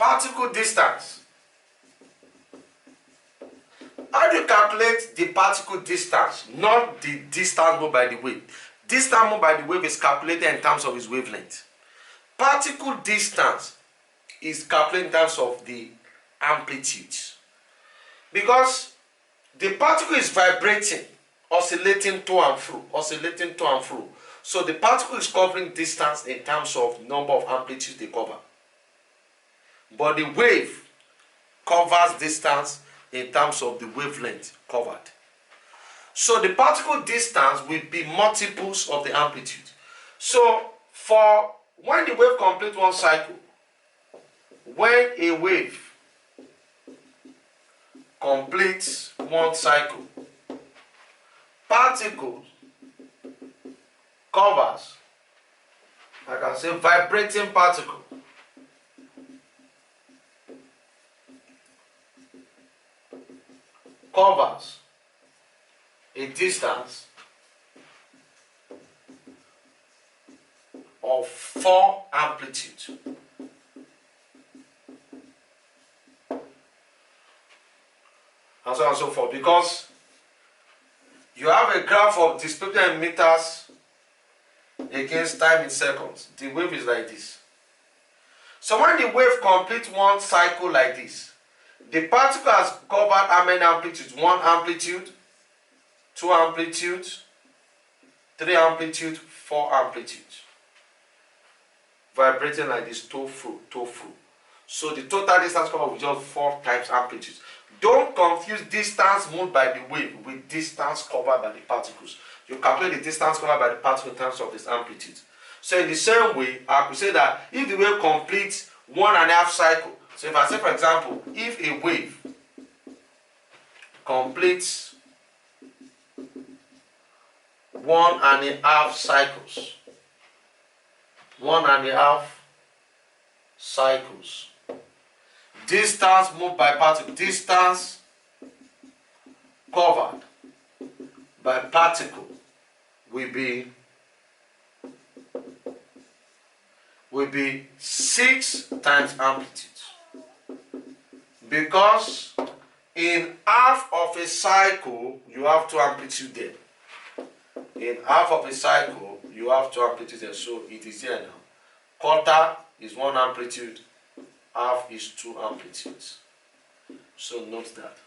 particle distance. How do you calculate the particle distance? Not the distance moved by the wave. Distance moved by the wave is calculated in terms of its wavelength. Particle distance is calculated in terms of the amplitude. Because the particle is vibrating, oscillating to and fro, oscillating to and fro. So the particle is covering distance in terms of number of amplitudes they cover. But the wave covers distance in terms of the wavelength covered. So the particle distance will be multiples of the amplitude. So for when the wave completes one cycle, when a wave completes one cycle, particle covers, I can say vibrating particle, covers a distance of 4 amplitudes. And so on and so forth, because you have a graph of displacement in meters against time in seconds. The wave is like this. So when the wave completes one cycle like this, the particle has covered how many amplitudes? 1 amplitude, 2 amplitudes, 3 amplitudes, 4 amplitudes. Vibrating like this, toe through, toe through. So the total distance covered with just 4 times amplitudes. Don't confuse distance moved by the wave with distance covered by the particles. You calculate the distance covered by the particle in terms of this amplitude. So in the same way, I could say that if the wave completes 1.5 cycle, so if I say, for example, if a wave completes 1.5 cycles, 1.5 cycles, distance moved by particle, distance covered by particle will be 6 times amplitude. Because in half of a cycle, you have 2 amplitude there. In half of a cycle, you have 2 amplitude there. So it is here now. Quarter is 1 amplitude, half is 2 amplitudes. So note that.